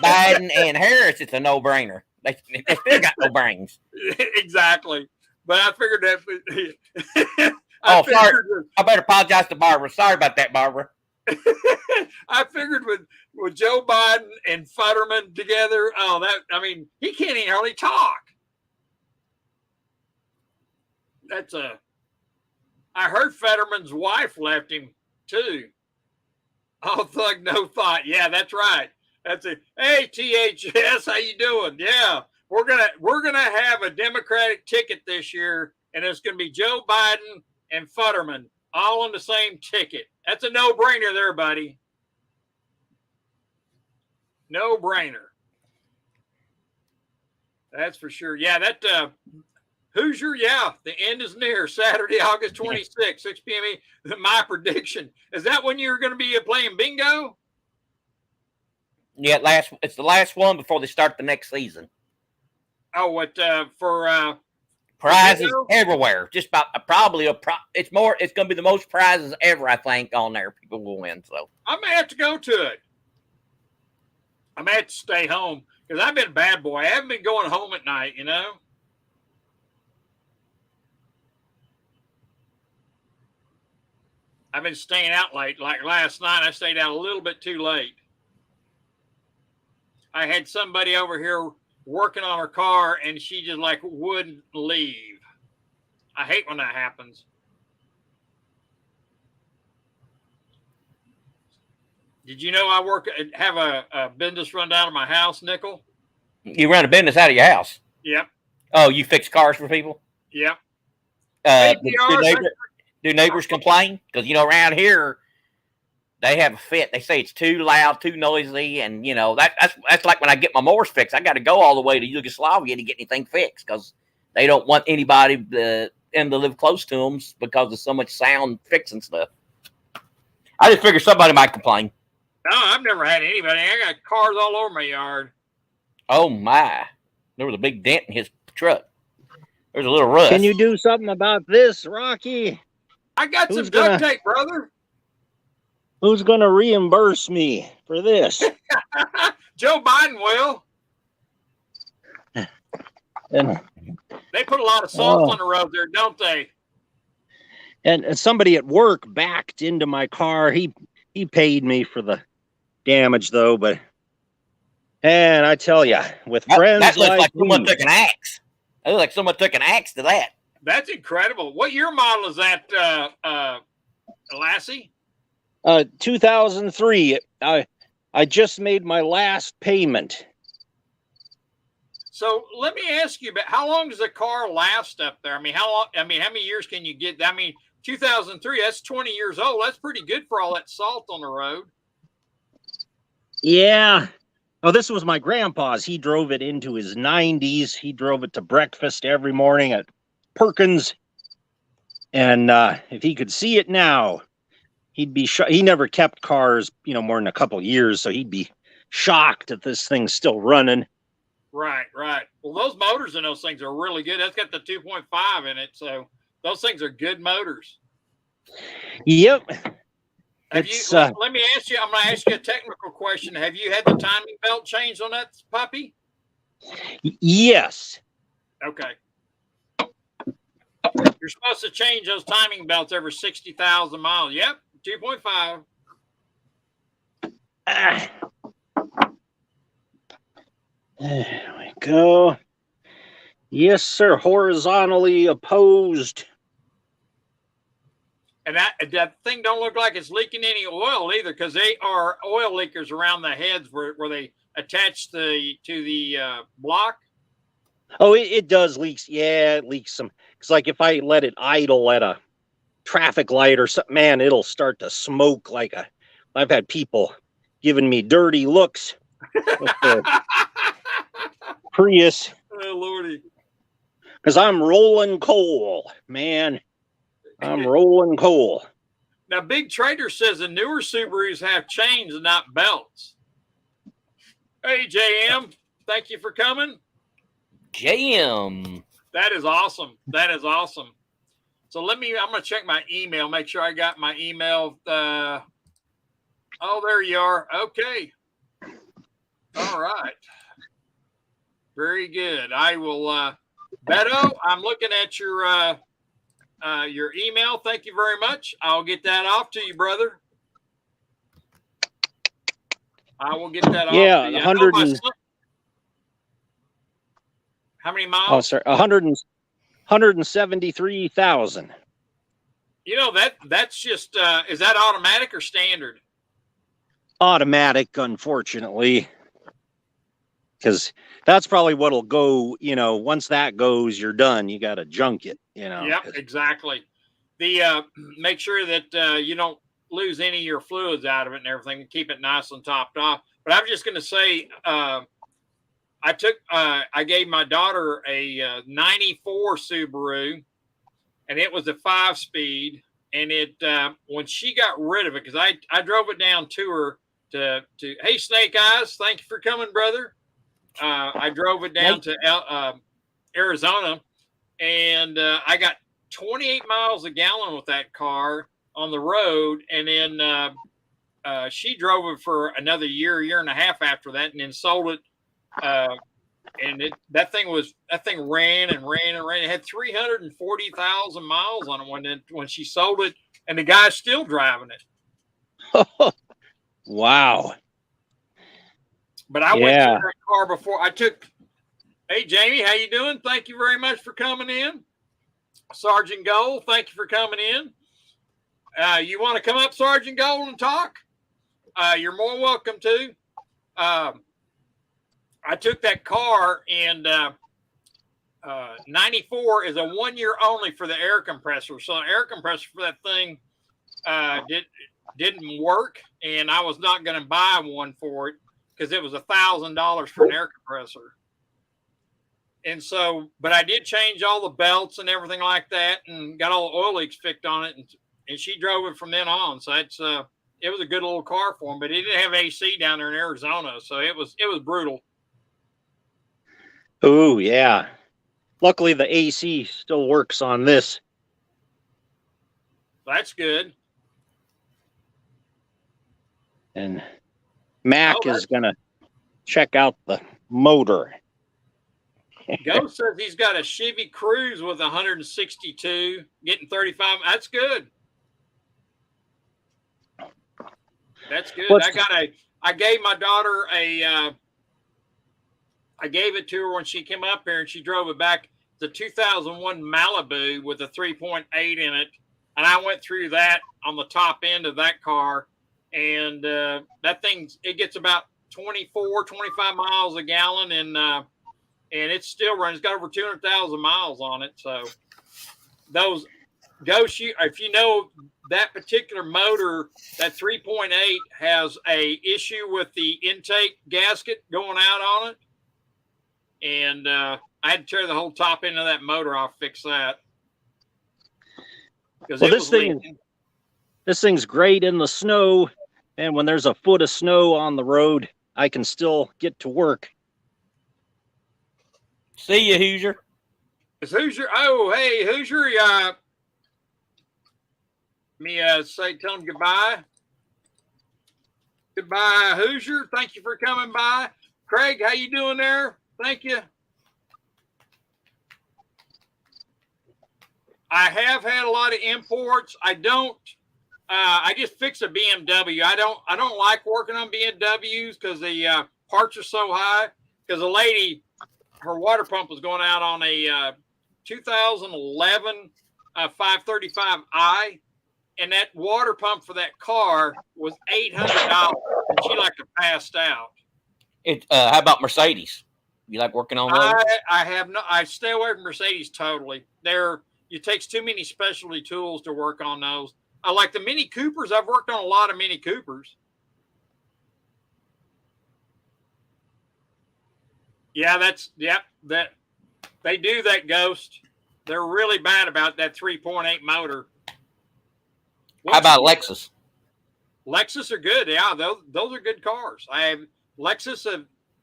Biden and Harris, it's a no-brainer. They still got no brains. Exactly. But I figured that. Sorry. I better apologize to Barbara. Sorry about that, Barbara. I figured with Joe Biden and Fetterman together, he can't even hardly talk. I heard Fetterman's wife left him too. All thug, no thought. Yeah, that's right. That's it. Hey, THS, how you doing? Yeah, we're gonna have a Democratic ticket this year, and it's gonna be Joe Biden and Fetterman all on the same ticket. That's a no-brainer there, buddy. No-brainer. That's for sure. Yeah, that Hoosier, yeah, the end is near. Saturday, August 26th, 6 p.m. My prediction. Is that when you're going to be playing bingo? Yeah, it's the last one before they start the next season. Oh, what for prizes bingo? Everywhere. Just about it's going to be the most prizes ever, I think, on there. People will win. So I may have to go to it. I may have to stay home because I've been a bad boy. I haven't been going home at night, I've been staying out late. Like last night, I stayed out a little bit too late. I had somebody over here working on her car, and she just wouldn't leave. I hate when that happens. Did you know I have a business run down to my house, Nickel? You run a business out of your house? Yep. Oh, you fix cars for people? Yep. Do neighbors complain? Because, around here, they have a fit. They say it's too loud, too noisy. And, that's like when I get my mowers fixed. I got to go all the way to Yugoslavia to get anything fixed because they don't want anybody to live close to them because of so much sound fixing stuff. I just figured somebody might complain. No, I've never had anybody. I got cars all over my yard. Oh, my. There was a big dent in his truck. There's a little rust. Can you do something about this, Rocky? I got some duct tape, brother. Who's going to reimburse me for this? Joe Biden will. And they put a lot of salt on the road there, don't they? And somebody at work backed into my car. He paid me for the damage, though. And I tell you, with friends that looks like someone me, took an axe. That looks like someone took an axe to that. That's incredible. What year model is that, Lassie? 2003. I just made my last payment. So let me ask you about how long does a car last up there? How many years can you get? 2003, that's 20 years old. That's pretty good for all that salt on the road. Yeah. Oh, this was my grandpa's. He drove it into his 90s. He drove it to breakfast every morning at Perkins. And if he could see it now, he'd be he never kept cars, more than a couple of years, so he'd be shocked that this thing's still running. Right. Well, those motors in those things are really good. That's got the 2.5 in it, so those things are good motors. Yep. Let me ask you. I'm going to ask you a technical question. Have you had the timing belt changed on that puppy? Yes. Okay. You're supposed to change those timing belts every 60,000 miles. Yep, 2.5. There we go. Yes, sir. Horizontally opposed. And that thing don't look like it's leaking any oil either, because they are oil leakers around the heads where they attach to the block. Oh, it does leaks. Yeah, it leaks some. It's like if I let it idle at a traffic light or something, man, it'll start to smoke like I've had people giving me dirty looks with the Prius. Oh, Lordy. Because I'm rolling coal, man. I'm rolling coal. Now, Big Trader says the newer Subarus have chains and not belts. Hey, JM, thank you for coming. JM. That is awesome. So I'm going to check my email, make sure I got my email. Oh, there you are. Okay. All right. Very good. I will, Beto, I'm looking at your email. Thank you very much. I'll get that off to you, brother. I will get that off to you. 100 How many miles? Oh, sorry, 173,000. That's just is that automatic or standard? Automatic, unfortunately, because that's probably what'll go. Once that goes, you're done. You got to junk it. Yep, exactly. The make sure that you don't lose any of your fluids out of it and everything. Keep it nice and topped off. But I'm just going to say, I gave my daughter a 94 Subaru, and it was a 5-speed. And it when she got rid of it, because I drove it down to her to hey, Snake Eyes, thank you for coming, brother. I drove it down to Arizona, and I got 28 miles a gallon with that car on the road. And then she drove it for another year and a half after that, and then sold it. And that thing ran and ran and ran. It had 340,000 miles on it when she sold it, and the guy's still driving it. Wow. But I went through that car before. Hey, Jamie, how you doing? Thank you very much for coming in. Sergeant Gold, thank you for coming in. You want to come up, Sergeant Gold, and talk? You're more welcome to. I took that car, and 94 is a 1 year only for the air compressor. So the air compressor for that thing didn't work, and I was not going to buy one for it because it was $1,000 for an air compressor. And so, but I did change all the belts and everything like that, and got all the oil leaks fixed on it, and she drove it from then on. So it was a good little car for him, but it didn't have AC down there in Arizona, so it was brutal. Oh, yeah. Luckily, the AC still works on this. That's good. And Mac is going to check out the motor. Ghost says he's got a Chevy Cruze with 162, getting 35. That's good. That's good. I gave my daughter I gave it to her when she came up here, and she drove it back. The 2001 Malibu with a 3.8 in it. And I went through that on the top end of that car. And that thing, it gets about 24, 25 miles a gallon. And it's still running. It's got over 200,000 miles on it. So those Ghost, if you know that particular motor, that 3.8, has a issue with the intake gasket going out on it, and I had to tear the whole top end of that motor off, fix that. Because Well, this thing's great in the snow, and when there's a foot of snow on the road, I can still get to work. See you, Hoosier. Is Hoosier? Oh, hey, Hoosier. Let me tell him goodbye. Goodbye, Hoosier. Thank you for coming by. Craig, how you doing there? Thank you. I have had a lot of imports. I don't. I just fixed a BMW. I don't like working on BMWs because the parts are so high. Because a lady, her water pump was going out on a 2011 535i, and that water pump for that car was $800, and she like to passed out. How about Mercedes? You like working on those? I have no. I stay away from Mercedes totally. It takes too many specialty tools to work on those. I like the Mini Coopers. I've worked on a lot of Mini Coopers. Yeah, that they do that, Ghost. They're really bad about that 3.8 motor. How about Lexus? Lexus are good. Yeah, those are good cars.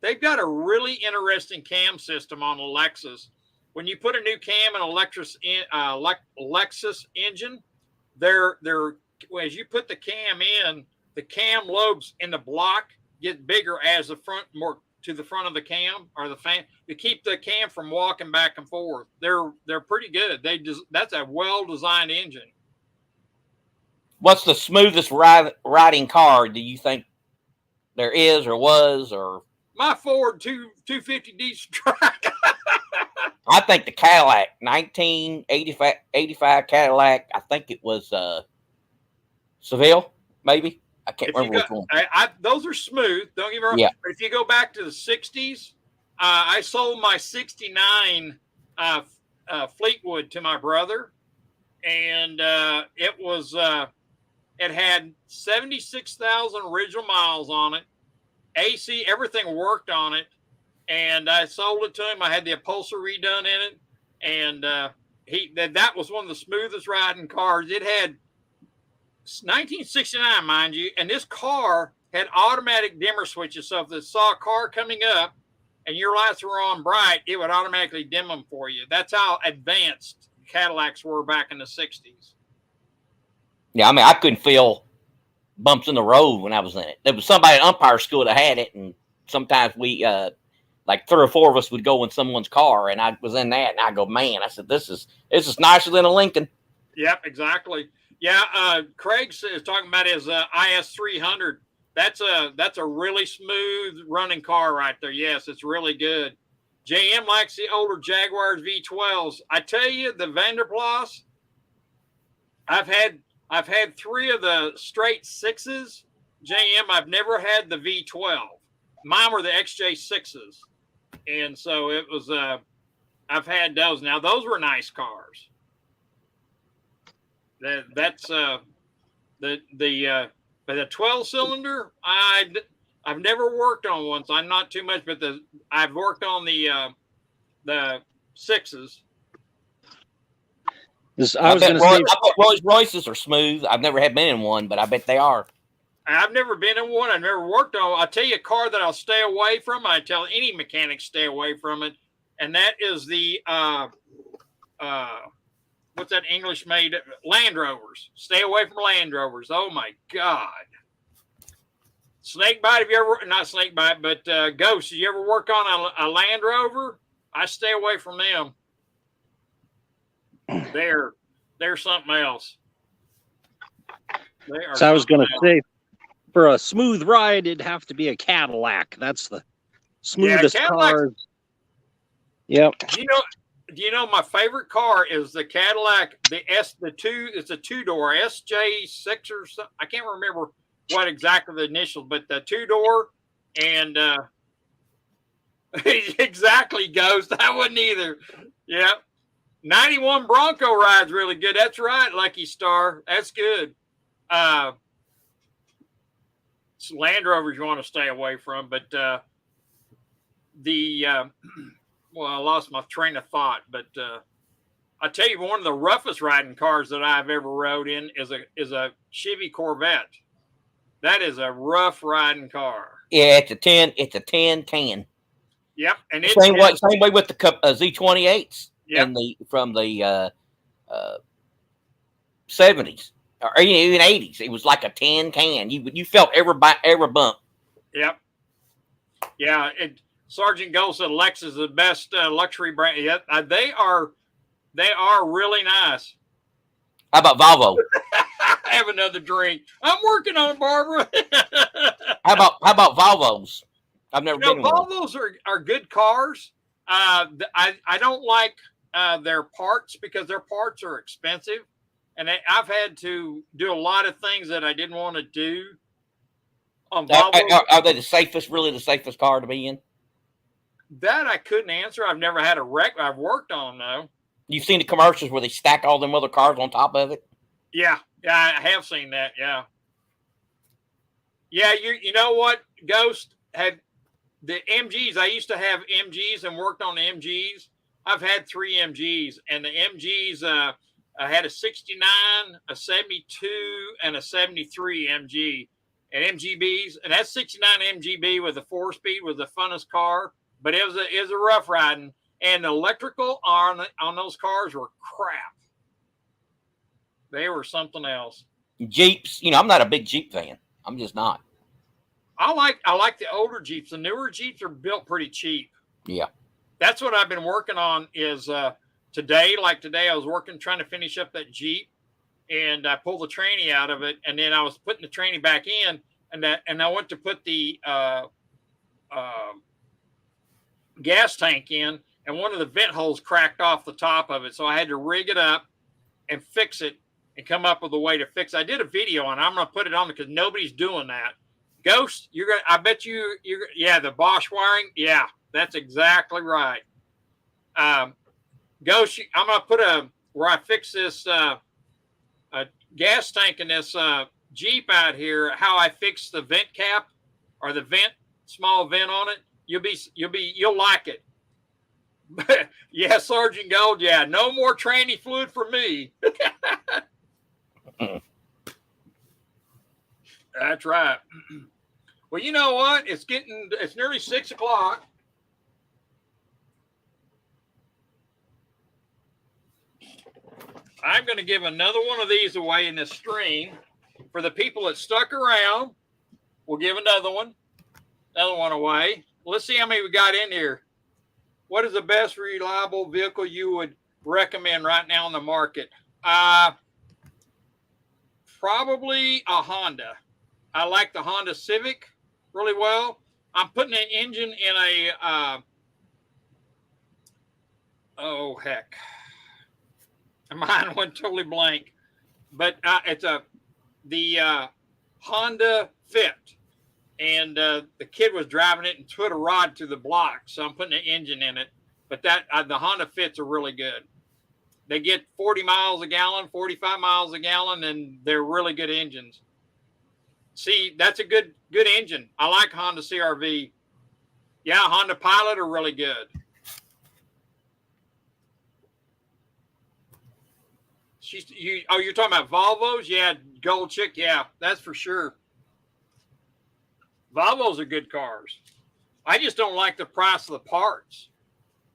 They've got a really interesting cam system on a Lexus. When you put a new cam in a Lexus engine, as you put the cam in, the cam lobes in the block get bigger as the front more to the front of the cam or the fan to keep the cam from walking back and forth. They're pretty good. That's a well-designed engine. What's the smoothest riding car do you think there is or was? Or my Ford 250 diesel truck. I think the Cadillac, 1985 Cadillac. I think it was Seville, maybe. I can't remember which one. Those are smooth. Don't get me wrong. Yeah. But if you go back to the 60s, I sold my 69 Fleetwood to my brother, and it had 76,000 original miles on it. AC, everything worked on it. And I sold it to him. I had the upholstery redone in it. And that was one of the smoothest riding cars. It had 1969, mind you. And this car had automatic dimmer switches. So if they saw a car coming up and your lights were on bright, it would automatically dim them for you. That's how advanced Cadillacs were back in the 60s. Yeah, I mean, I couldn't feel bumps in the road when I was in it. There was somebody at umpire school that had it, and sometimes we, like 3 or 4 of us would go in someone's car, and I was in that, and I go, man, I said, this is nicer than a Lincoln. Yep, exactly. Yeah, Craig is talking about his IS 300. That's a really smooth running car right there. Yes, it's really good. JM likes the older Jaguars V12s. I tell you, the Vanderplas, I've had 3 of the straight 6s. JM, I've never had the V12. Mine were the XJ6s. And so it was, I've had those. Now, those were nice cars. That's the 12-cylinder, I've never worked on one, so I'm not too much, but I've worked on the 6s. I bet Rolls Royces are smooth. I've never been in one, but I bet they are. I've never been in one. I've never worked on. I'll tell you a car that I'll stay away from. I tell any mechanic stay away from it, and that is the what's that English-made Land Rovers. Stay away from Land Rovers. Oh my God! Snakebite. Have you ever not snakebite, but Ghost? Did you ever work on a Land Rover? I stay away from them. They're something else. So I was going to say, for a smooth ride, it'd have to be a Cadillac. That's the smoothest car. Yep. Do you know my favorite car is the Cadillac, it's a 2-door SJ6 or something. I can't remember what exactly the initials, but the 2-door, and exactly, Ghost. I wouldn't either. Yep. 91 Bronco ride's really good. That's right, Lucky Star. That's good. Land Rovers you want to stay away from, but well, I lost my train of thought, but I tell you, one of the roughest riding cars that I've ever rode in is a Chevy Corvette. That is a rough riding car. Yeah, it's a 10. It's a 10. Yep, and Same way with the Z28s. Yep. From the 70s or even 80s. It was like a 10 can. You felt every bump. Yep. Yeah, Sergeant Gold said Lexus is the best luxury brand. Yep, they are really nice. How about Volvo? Have another drink. I'm working on it, Barbara. How about Volvos? I've never been in one. Volvos are good cars. I don't like their parts because their parts are expensive, and I've had to do a lot of things that I didn't want to do on Volvo. Are they really the safest car to be in? That I couldn't answer. I've never had a wreck. I've worked on them, though. You've seen the commercials where they stack all them other cars on top of it? Yeah, I have seen that. Yeah. You know what? Ghost had the MGs. I used to have MGs and worked on the MGs. I've had 3 MGs, and the MGs I had a 69, a 72, and a 73 MG. And MGBs, and that 69 MGB with a 4-speed was the funnest car, but it was a rough riding. And the electrical on those cars were crap. They were something else. Jeeps, I'm not a big Jeep fan. I'm just not. I like the older Jeeps. The newer Jeeps are built pretty cheap. Yeah. That's what I've been working on is today. Like today, I was trying to finish up that Jeep, and I pulled the tranny out of it, and then I was putting the tranny back in, and I went to put the gas tank in, and one of the vent holes cracked off the top of it. So I had to rig it up and fix it and come up with a way to fix it. I did a video on it. I'm going to put it on because nobody's doing that. Ghost, I bet the Bosch wiring. Yeah, that's exactly right. Ghost, I'm going to put where I fix this a gas tank in this Jeep out here, how I fix the vent cap or the small vent on it. You'll like it. Yeah, Sergeant Gold. Yeah, no more tranny fluid for me. That's right. Well, you know what? It's nearly 6 o'clock. I'm going to give another one of these away in this stream for the people that stuck around. We'll give another one away. Let's see how many we got in here. What is the best reliable vehicle you would recommend right now on the market? Probably a Honda. I like the Honda Civic really well. I'm putting an engine in a, oh, heck. Mine went totally blank. But it's the Honda Fit. And the kid was driving it and put a rod to the block. So I'm putting an engine in it. But the Honda Fits are really good. They get 40 miles a gallon, 45 miles a gallon, and they're really good engines. See, that's a good engine. I like Honda CRV. Yeah, Honda Pilot are really good. You're talking about Volvos? Yeah, Gold Chick. Yeah, that's for sure. Volvos are good cars. I just don't like the price of the parts.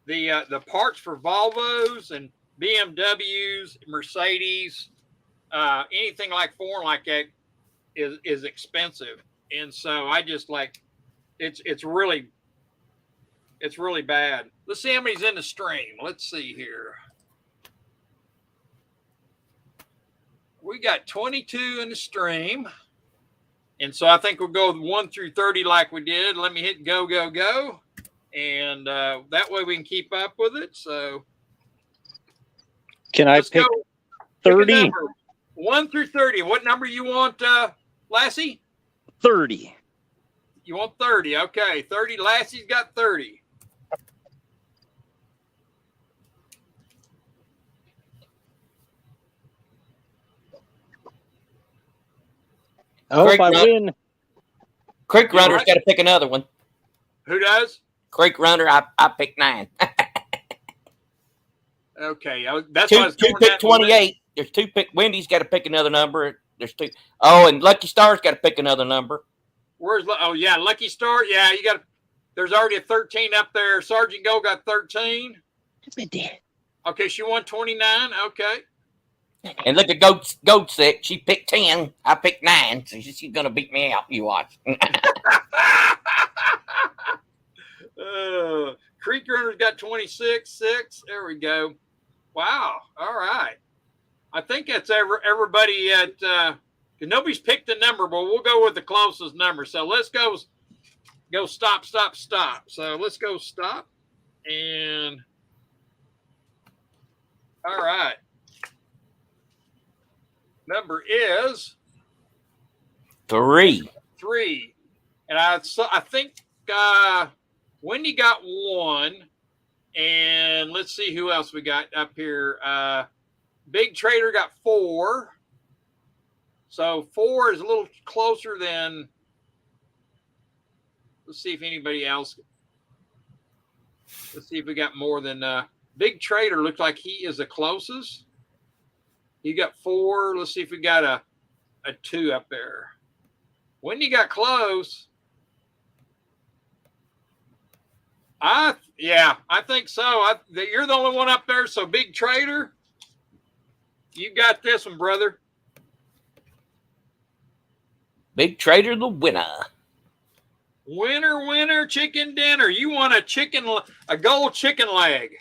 The parts for Volvos and BMWs, Mercedes, anything like foreign like that is expensive, and so I just like it's really bad. Let's see how many's in the stream. Let's see here. We got 22 in the stream. And so I think we'll go 1 through 30 like we did. Let me hit go, go, go. And that way we can keep up with it. So can I pick 30? 1 through 30. What number you want, Lassie? 30. You want 30. Okay. 30. Lassie's got 30. I hope Creek I Run- win. Creek Yeah, Runner's right. got to pick another one. Who does? Creek Runner, I picked 9. Okay, that's what I was Two going pick down the list. 28. There's 2 pick. Wendy's got to pick another number. There's 2. Oh, and Lucky Star's got to pick another number. Where's oh yeah, Lucky Star? Yeah, you got. There's already a 13 up there. Sergeant Go got 13. Okay, she won 29. Okay. And look at Goat Sick. She picked 10. I picked 9. So she's gonna beat me out. You watch. Creek Runner's got 26. 6. There we go. Wow. All right. I think that's everybody at. Nobody's picked a number, but we'll go with the closest number. So let's go stop. So let's go stop. And all right. Number is 3. 3. And I think Wendy got 1. And let's see who else we got up here. Big Trader got 4. So 4 is a little closer than. Let's see if anybody else. Let's see if we got more than Big Trader. Looks like he is the closest. He got 4. Let's see if we got a 2 up there. Wendy got close. I think so. You're the only one up there. So Big Trader, you got this one, brother. Big Trader, the winner. Winner, chicken dinner. You want a gold chicken leg.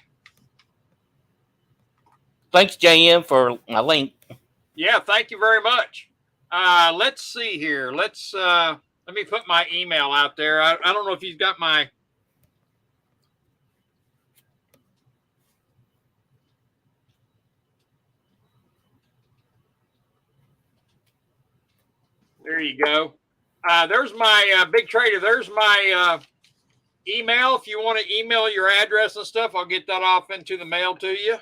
Thanks, JM, for my link. Yeah, thank you very much. Let's see here. Let me put my email out there. I don't know if you've got my. There you go. There's my Big Trader. There's my email. If you want to email your address and stuff, I'll get that off into the mail to you.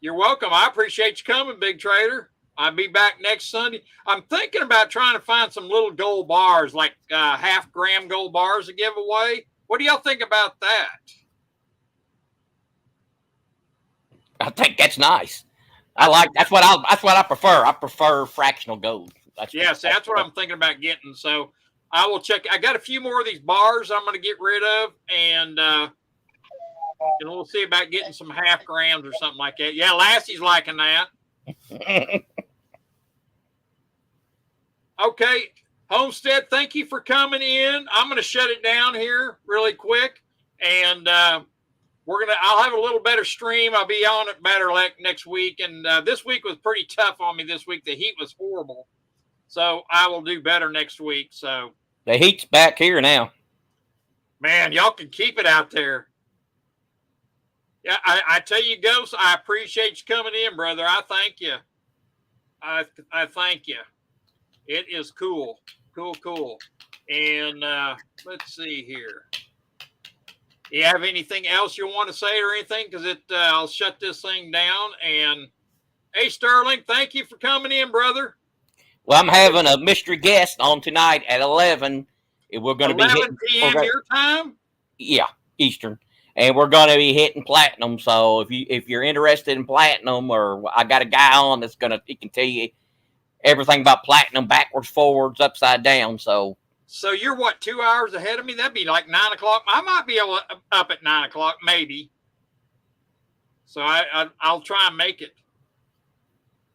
You're welcome. I appreciate you coming, Big Trader. I'll be back next Sunday. I'm thinking about trying to find some little gold bars, like half-gram gold bars to give away. What do y'all think about that? I think that's nice. That's what I prefer. I prefer fractional gold. That's what I'm thinking about getting. So I will check. I got a few more of these bars I'm going to get rid of, and we'll see about getting some half grams or something like that. Yeah, Lassie's liking that. Okay, Homestead, thank you for coming in. I'm going to shut it down here really quick, and I'll have a little better stream. I'll be on it better next week. And this week was pretty tough on me this week. The heat was horrible. So I will do better next week. So the heat's back here now. Man, y'all can keep it out there. Yeah, I tell you, Ghost, I appreciate you coming in, brother. I thank you. I thank you. It is cool. Cool. And let's see here. You have anything else you want to say or anything? Because I'll shut this thing down. And hey, Sterling, thank you for coming in, brother. Well, I'm having a mystery guest on tonight at 11. We're going to be 11 p.m. your time? Yeah, Eastern. And we're going to be hitting platinum. So if you're interested in platinum, or I got a guy on he can tell you everything about platinum, backwards, forwards, upside down. So you're what, 2 hours ahead of me? That'd be like 9 o'clock. I might be able to up at 9 o'clock, maybe. So I'll try and make it.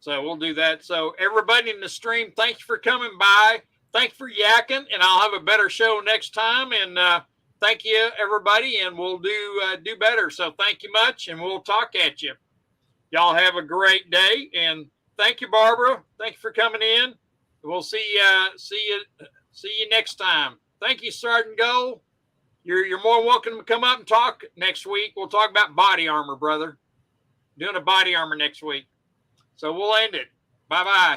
So we'll do that. So everybody in the stream, thanks for coming by. Thanks for yakking, and I'll have a better show next time. And thank you, everybody, and we'll do better. So thank you much, and we'll talk at you. Y'all have a great day, and thank you, Barbara. Thank you for coming in. We'll see you next time. Thank you, Sergeant Gold. You're more welcome to come up and talk next week. We'll talk about body armor, brother. Doing a body armor next week. So we'll end it. Bye-bye.